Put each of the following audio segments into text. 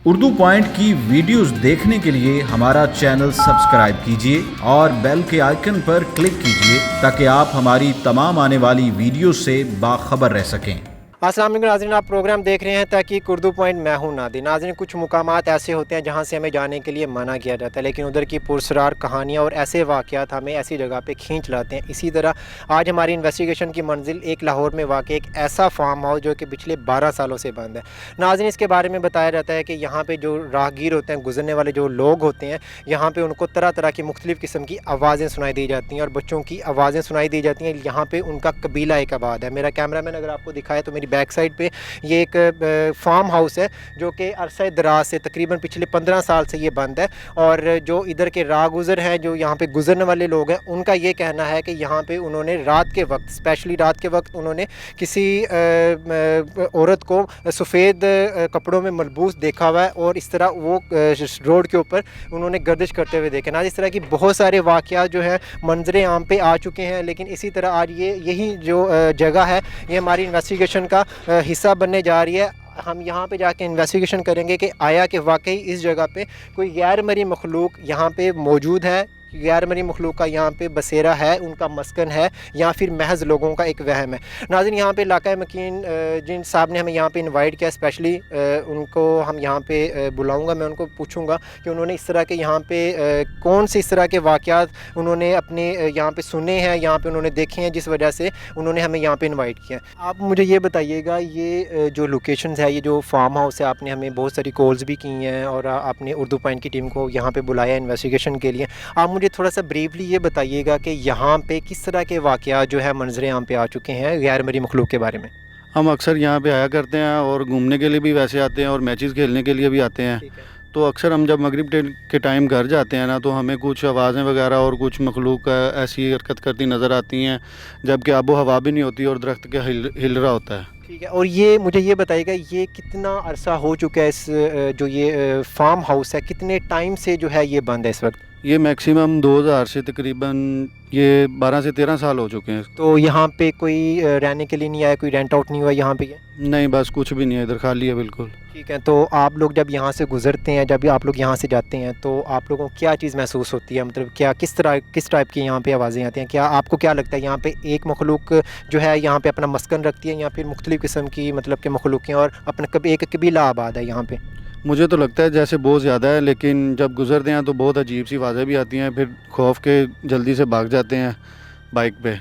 Urdu point की videos देखने के लिए हमारा चैनल सब्सक्राइब कीजिए और बेल के आइकन पर क्लिक कीजिए ताकि आप हमारी तमाम आने वाली वीडियोस से बाखबर रह सकें। अस्सलाम वालेकुम नाज़रीन, आप प्रोग्राम देख रहे हैं तहकीक उर्दू पॉइंट। मैं हूं नादिर। नाज़रीन, कुछ मुकामात ऐसे होते हैं जहां से हमें जाने के लिए मना किया जाता है, लेकिन उधर की पुरस्रार कहानियां और ऐसे वाक़यात हमें ऐसी जगह पे खींच लाते हैं। इसी तरह आज हमारी इन्वेस्टिगेशन की मंजिल एक लाहौर में वाक़ एक ऐसा फार्म हाउस जो कि पिछले 12 सालों से बंद है। नाज़रीन, इसके बारे में बताया जाता है कि यहाँ पर जो राहगीर होते हैं, गुजरने वाले जो लोग होते हैं, यहाँ पर उनको तरह तरह की मुख्तलिफ़ किस्म की आवाज़ें सुनाई दी जाती हैं और बच्चों की आवाज़ें सुनाई दी जाती हैं। यहाँ पर उनका कबीला एक आबाद है। मेरा कैमरा मैन अगर आपको दिखाए तो मेरी बैक साइड पे ये एक फार्म हाउस है जो कि अरसा दराज से तकरीबन पिछले 15 साल से ये बंद है। और जो इधर के राहगुज़र हैं, जो यहाँ पे गुज़रने वाले लोग हैं, उनका ये कहना है कि यहाँ पे उन्होंने रात के वक्त, स्पेशली रात के वक्त, उन्होंने किसी औरत को सफ़ेद कपड़ों में मलबूस देखा हुआ है और इस तरह वो रोड के ऊपर उन्होंने गर्दिश करते हुए देखे ना। इस तरह की बहुत सारे वाक़यात जो हैं मंजरे आम पे आ चुके हैं। लेकिन इसी तरह आज यही जो जगह है, ये हमारी इन्वेस्टिगेशन का हिस्सा बनने जा रही है। हम यहाँ पे जाके इन्वेस्टिगेशन करेंगे कि आया कि वाकई इस जगह पे कोई गैर मरी मखलूक यहाँ पे मौजूद है, गैर मरी मखलूक का यहाँ पे बसेरा है, उनका मस्कन है, या फिर महज लोगों का एक वहम है। नाज़रीन, यहाँ पे इलाक़ा मकीन जिन साहब ने हमें यहाँ पे इनवाइट किया, स्पेशली उनको हम यहाँ पे बुलाऊँगा। मैं उनको पूछूँगा कि उन्होंने इस तरह के यहाँ पे कौन से इस तरह के वाक़यात उन्होंने अपने यहाँ पे सुने हैं, यहाँ पे उन्होंने देखे हैं, जिस वजह से उन्होंने हमें यहाँ पे इन्वाइट किया। आप मुझे ये बताइएगा, ये जो लोकेशंस है, ये जो फार्म हाउस है, आपने हमें बहुत सारी कॉल्स भी की हैं और आपने उर्दू पॉइंट की टीम को यहाँ पर बुलाया इन्वेस्टिगेशन के लिए। आप मुझे थोड़ा सा ब्रीफली ये बताइएगा कि यहाँ पे किस तरह के वाक़यात जो है मंजरे आम पे आ चुके हैं गैर मरी मखलूक के बारे में। हम अक्सर यहाँ पे आया करते हैं और घूमने के लिए भी वैसे आते हैं और मैचेस खेलने के लिए भी आते हैं। तो अक्सर हम जब मगरिब के टाइम घर जाते हैं ना, तो हमें कुछ आवाज़ें वगैरह और कुछ मखलूक ऐसी हरकत करती नज़र आती हैं, जबकि आबो हवा भी नहीं होती और दरख्त के हिल रहा होता है। ठीक है, और ये मुझे ये बताइएगा, ये कितना अरसा हो चुका है, इस जो ये फार्म हाउस है, कितने टाइम से जो है ये बंद है इस वक्त? ये मैक्सिमम 2000 से तकरीबन ये 12 से 13 साल हो चुके हैं। तो यहाँ पे कोई रहने के लिए नहीं आया, कोई रेंट आउट नहीं हुआ यहाँ पे? नहीं, बस कुछ भी नहीं है, इधर खाली है बिल्कुल। ठीक है, तो आप लोग जब यहाँ से गुज़रते हैं, जब आप लोग यहाँ से जाते हैं, तो आप लोगों को क्या चीज़ महसूस होती है? मतलब क्या किस टाइप की यहाँ पे आवाज़ें आती हैं? क्या आपको क्या लगता है, यहाँ पे एक मखलूक जो है यहाँ पे अपना मस्कन रखती है, या फिर मुख्तलिफ़ किस्म की मतलब के मखलूक़ें और अपना एक कबीला आबाद है यहाँ पे? मुझे तो लगता है जैसे बहुत ज़्यादा है, लेकिन जब गुज़रते हैं तो बहुत अजीब सी आवाज़ें भी आती हैं, फिर खौफ के जल्दी से भाग जाते हैं बाइक पे।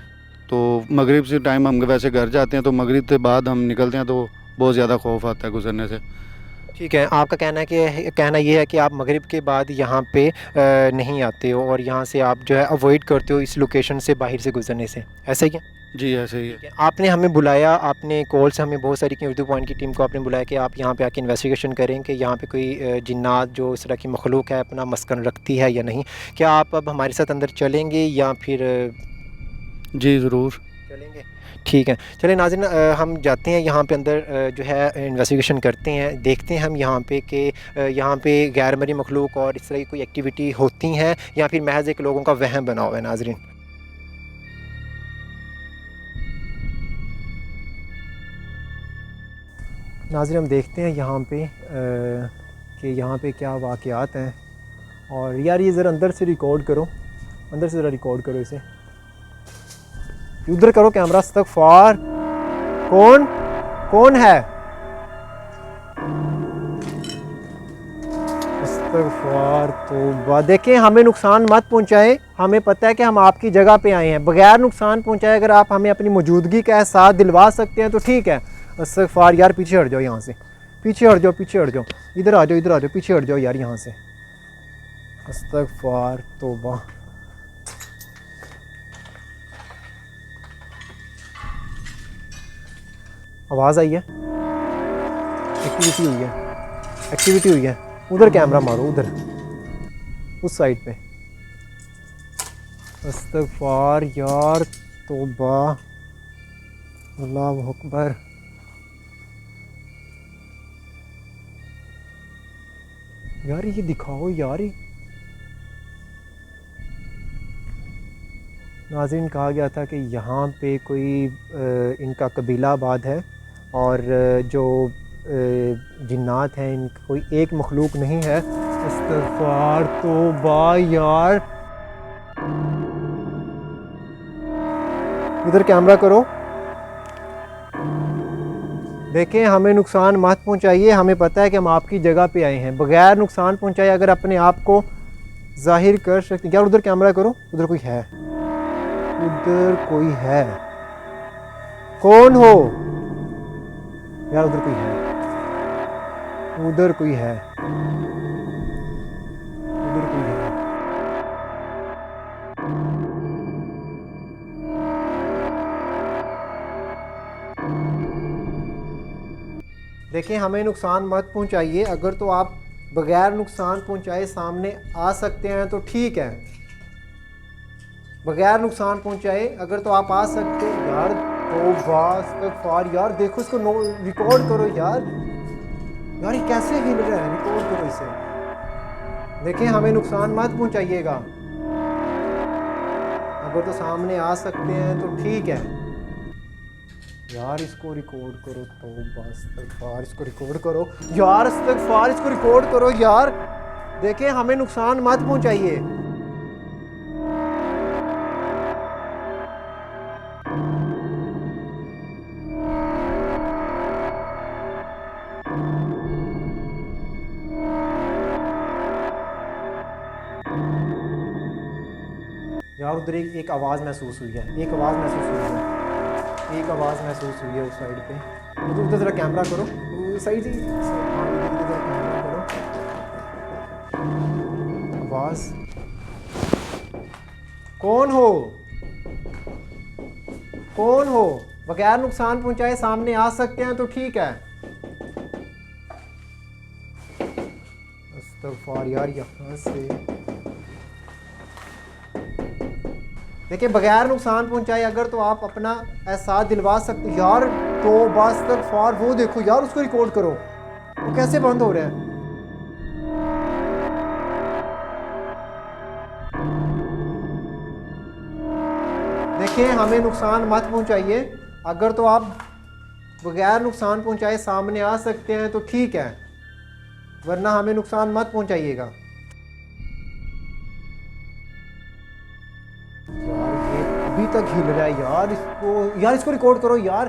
तो मगरिब से टाइम हम वैसे घर जाते हैं, तो मगरिब के बाद हम निकलते हैं तो बहुत ज़्यादा खौफ आता है गुज़रने से। ठीक है, आपका कहना ये है कि आप मगरिब के बाद यहाँ पे नहीं आते हो और यहाँ से आप जो है अवॉइड करते हो इस लोकेशन से बाहर से गुजरने से, ऐसा ही है? जी, ऐसे ही है। आपने हमें बुलाया, आपने कॉल से हमें बहुत सारी की उर्दू पॉइंट की टीम को आपने बुलाया कि आप यहाँ पे आके इन्वेस्टिगेशन करें कि यहाँ पे कोई जिन्नात जो इस तरह की मखलूक है अपना मस्कन रखती है या नहीं। क्या आप अब हमारे साथ अंदर चलेंगे या फिर? जी ज़रूर चलेंगे। ठीक है, चलिए नाज़रीन, हम जाते हैं यहाँ पे अंदर, जो है इन्वेस्टिगेशन करते हैं, देखते हैं हम यहाँ पे कि यहाँ पे गैर मरी मखलूक और इस तरह की कोई एक्टिविटी होती हैं या फिर महज एक लोगों का वहम बना हुआ है। नाज़रीन, हम देखते हैं यहाँ पे कि यहाँ पे क्या वाक़यात हैं। और यार ये ज़रा अंदर से रिकॉर्ड करो, अंदर से ज़रा रिकॉर्ड करो, इसे उधर करो कैमरा। इस्तग़फ़ार, कौन है? इस्तग़फ़ार, तौबा। देखें, हमें नुकसान मत पहुंचाएं, हमें पता है कि हम आपकी जगह पे आए हैं। बगैर नुकसान पहुंचाए अगर आप हमें अपनी मौजूदगी का एहसास दिलवा सकते हैं तो ठीक है। इस्तग़फ़ार, यार पीछे हट जाओ, यहाँ से पीछे हट जाओ, इधर आ जाओ, पीछे हट जाओ यार यहाँ से। इस्तग़फ़ार, तौबा। आवाज़ आई है, एक्टिविटी हुई है। उधर कैमरा मारो, उधर उस साइड पे। इस्तग़फ़ार यार, तौबा, अल्लाहु अकबर। यार ये दिखाओ यार। नाज़रीन, कहा गया था कि यहाँ पे कोई इनका कबीला आबाद है और जो जिन्नात हैं, इनका कोई एक मखलूक नहीं है। इस्तग़फ़ार, तौबा यार। इधर कैमरा करो। देखें, हमें नुकसान मत पहुंचाइए। हमें पता है कि हम आपकी जगह पे आए हैं। बगैर नुकसान पहुंचाए अगर अपने आप को जाहिर कर सकते यार। उधर कैमरा करो, उधर कोई है, उधर कोई है। कौन हो यार? उधर कोई है, उधर कोई है, उधर कोई है। देखिए, हमें नुकसान मत पहुंचाइए। अगर तो आप बगैर नुकसान पहुंचाए सामने आ सकते हैं तो ठीक है। बगैर नुकसान पहुंचाए अगर तो आप आ सकते हैं यार। इस्तग़फ़ार यार। देखो इसको, रिकॉर्ड करो यार। यार ये कैसे हिल रहा है? रिकॉर्ड करो इसे। देखिए, हमें नुकसान मत पहुंचाइएगा। अगर तो सामने आ सकते हैं तो ठीक है यार। इसको रिकॉर्ड करो। तो इस्तग़फ़ार, इसको रिकॉर्ड करो यार। इस्तग़फ़ार, इसको रिकॉर्ड करो यार। देखिए, हमें नुकसान मत पहुंचाइए। यार उधर एक आवाज़ महसूस हुई है। एक आवाज़ महसूस हुई है। एक आवाज़ महसूस हुई है उस साइड पे। उधर ज़रा कैमरा करो। साइड ही, हाँ, इधर कैमरा करो। आवाज़। कौन हो? कौन हो? बगैर नुकसान पहुंचाए सामने आ सकते हैं तो ठीक है। इस्तग़फ़ार यार। यहाँ से देखिए, बगैर नुकसान पहुंचाए अगर तो आप अपना एहसास दिलवा सकते यार। तो इस्तग़फ़ार, वो देखो यार, उसको रिकॉर्ड करो। वो कैसे बंद हो रहा है? देखिए, हमें नुकसान मत पहुंचाइए। अगर तो आप बगैर नुकसान पहुंचाए सामने आ सकते हैं तो ठीक है, वरना हमें नुकसान मत पहुंचाइएगा। अभी तक हिल रहा है यार। इसको रिकॉर्ड करो यार।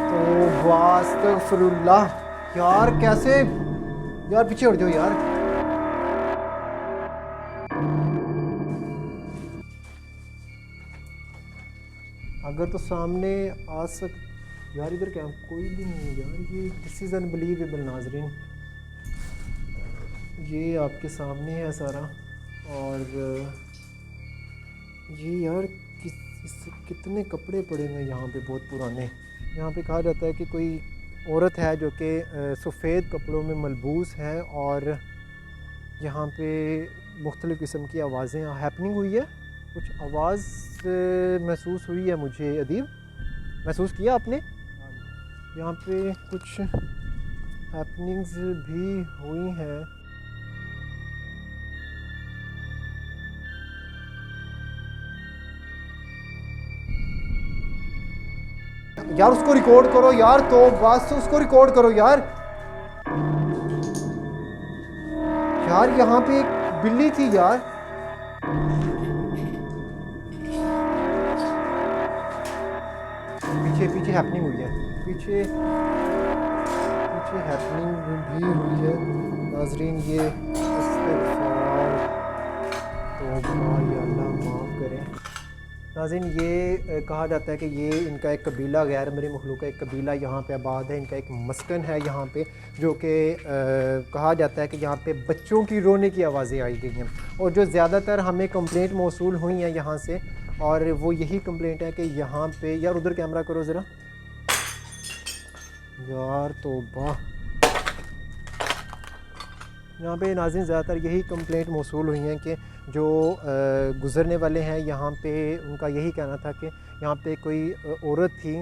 तो अस्तग़फ़िरुल्लाह यार। कैसे यार? पीछे हट जाओ यार। अगर तो सामने आ यार। इधर क्या कोई भी नहीं है यार। ये दिस इज़ अनबिलीवेबल नाज़रीन। ये आपके सामने है सारा। और ये यार कितने कपड़े पड़े हुए हैं यहाँ पे, बहुत पुराने। यहाँ पे कहा जाता है कि कोई औरत है जो कि सफ़ेद कपड़ों में मलबूस है। और यहाँ पे मुख्तलिफ़ किस्म की आवाज़ें हैपनिंग हुई है। कुछ आवाज़ महसूस हुई है मुझे। अदीब, महसूस किया आपने? यहाँ पे कुछ हैपनिंग्स भी हुई हैं। यार उसको रिकॉर्ड करो यार। तो बस उसको रिकॉर्ड करो यार। यार यहाँ पे एक बिल्ली थी यार। पीछे हैपनिंग हुई है। पीछे हैपनिंग भी हुई है नाजरीन। ये तो अल्लाह माफ़ करें नाज़रीन। ये कहा जाता है कि ये इनका एक कबीला, गैर मरी मखलूक का एक कबीला यहाँ पे आबाद है। इनका एक मस्कन है यहाँ पे, जो कि कहा जाता है कि यहाँ पे बच्चों की रोने की आवाज़ें आई गई हैं। और जो ज़्यादातर हमें कंप्लेंट मौसूल हुई हैं यहाँ से, और वो यही कंप्लेंट है कि यहाँ पे यार। उधर कैमरा करो ज़रा यार। तौबा। यहाँ पे नाज़रीन ज़्यादातर यही कंप्लेंट मौसूल हुई हैं कि जो गुज़रने वाले हैं यहाँ पे, उनका यही कहना था कि यहाँ पे कोई औरत थी,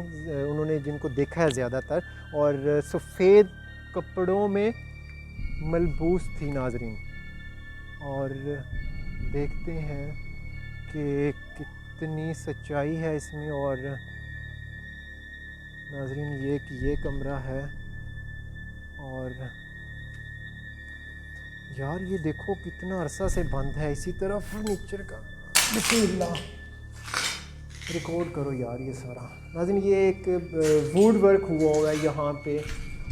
उन्होंने जिनको देखा है ज़्यादातर, और सफ़ेद कपड़ों में मलबूस थी नाज़रीन। और देखते हैं कि कितनी सच्चाई है इसमें। और नाज़रीन ये कमरा है, और यार ये देखो कितना अरसा से बंद है। इसी तरह फर्नीचर का बिस्मिल्लाह रिकॉर्ड करो यार ये सारा। नाज़रीन ये एक वुड वर्क हुआ हुआ है यहाँ पे।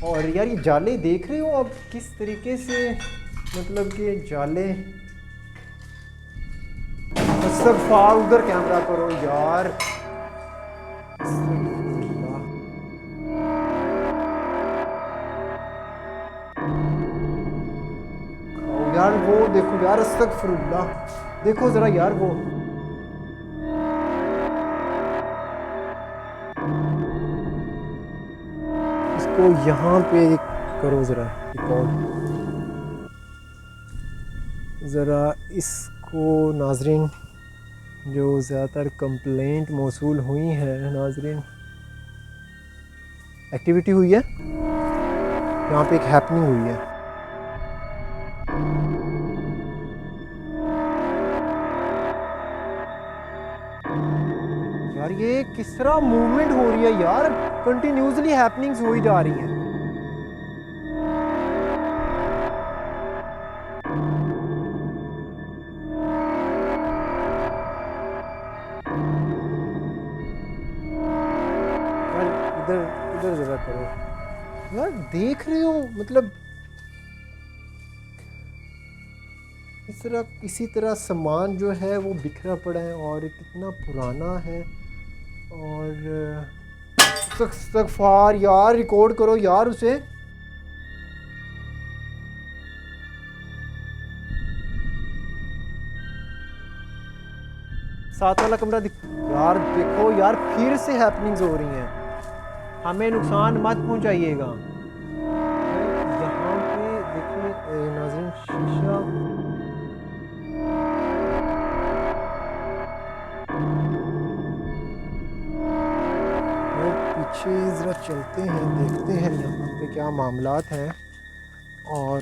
और यार ये जाले देख रहे हो अब किस तरीके से, मतलब कि जाले। अस्तगफार, उधर कैमरा करो यार। अस्तगफिरुल्लाह। यार वो देखो यार, अस्तगफिरुल्लाह, देखो ज़रा यार वो। इसको यहाँ पे करो ज़रा रिकॉर्ड, ज़रा इसको। नाज़रीन जो ज़्यादातर कंप्लेंट मौसूल हुई है, नाज़रीन एक्टिविटी हुई है यहाँ पे, एक हैपनिंग हुई है। यार ये किस तरह मूवमेंट हो रही है यार, कंटिन्यूसली हैपनिंग्स हो ही जा रही हैं। इधर इधर जरा करो यार, देख रहे हो मतलब इसी तरह सामान जो है वो बिखरा पड़ा है और कितना पुराना है। और इस्तगफार यार, रिकॉर्ड करो यार उसे। साथ वाला कमरा यार देखो यार, फिर से हैपनिंग्स हो रही हैं। हमें नुकसान मत पहुंचाइएगा। यहाँ पे देखिए नाज़रीन, शीशा पीछे ज़रा चलते हैं, देखते हैं यहाँ पे क्या मामलात हैं। और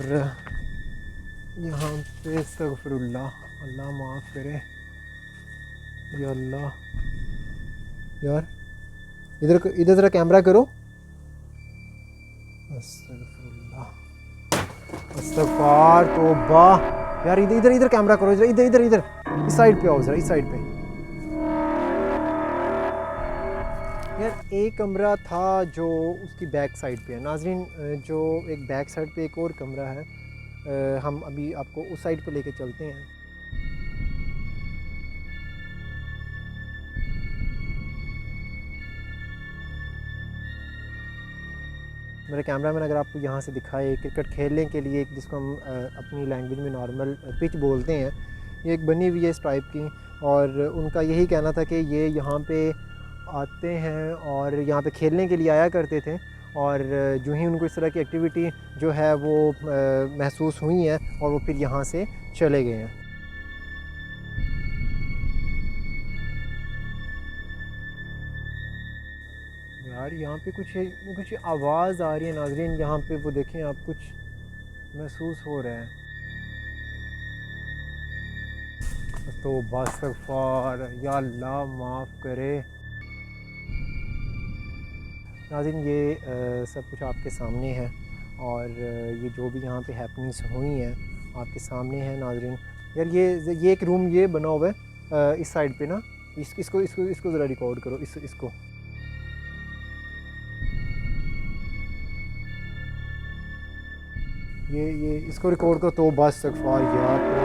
यहाँ पे अस्तगफिरुल्लाह, अल्लाह माफ़ करे या अल्लाह। यार इधर इधर ज़रा कैमरा करो। अस्तगफिरुल्लाह, अस्तगफार, तौबा। यार इधर इधर कैमरा करो, इधर इधर इधर इस साइड पे आओ ज़रा, इस साइड पे। यार एक कमरा था जो उसकी बैक साइड पे है नाज़रीन, जो एक बैक साइड पे एक और कमरा है। हम अभी आपको उस साइड पे लेके चलते हैं। मेरे कैमरामैन अगर आपको यहाँ से दिखाए, क्रिकेट खेलने के लिए जिसको हम अपनी लैंग्वेज में नॉर्मल पिच बोलते हैं, ये एक बनी हुई है इस टाइप की। और उनका यही कहना था कि ये यहाँ पे आते हैं और यहाँ पे खेलने के लिए आया करते थे। और जो ही उनको इस तरह की एक्टिविटी जो है वो महसूस हुई है और वो फिर यहाँ से चले गए हैं। यार यहाँ पे कुछ आवाज़ आ रही है नाज़रीन, यहाँ पे वो देखें आप, कुछ महसूस हो रहा है। तो इस्तगफार, या अल्लाह माफ़ करे। नाज़रीन ये सब कुछ आपके सामने है, और ये जो भी यहाँ पे हैपनिंग्स हुई हैं आपके सामने है नाज़रीन। यार ये एक रूम ये बना हुआ है इस साइड पे ना, इसको ज़रा रिकॉर्ड करो, इसको। ये इसको रिकॉर्ड करो। तो बस इस्तगफार यार, तो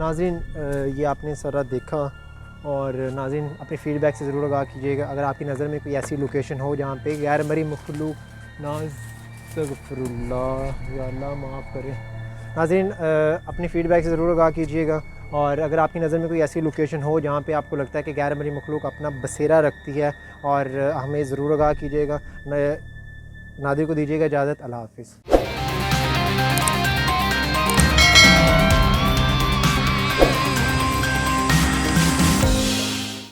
नाज़रीन ये आपने सारा देखा। और नाज़रीन अपने फ़ीडबैक से ज़रूर आगाह कीजिएगा अगर आपकी नज़र में कोई ऐसी लोकेशन हो जहाँ पे गैर मरी मखलूक, नाज़ुबिल्लाह या अल्लाह माफ़ करे। नाज़रीन अपने फ़ीडबैक से ज़रूर आगाह कीजिएगा। और अगर आपकी नज़र में कोई ऐसी लोकेशन हो जहाँ पे आपको लगता है कि गैर मरी मखलूक अपना बसेरा रखती है, और हमें ज़रूर आगाह कीजिएगा। नादिर को दीजिएगा इजाज़त। अल्लाह हाफ़िज़।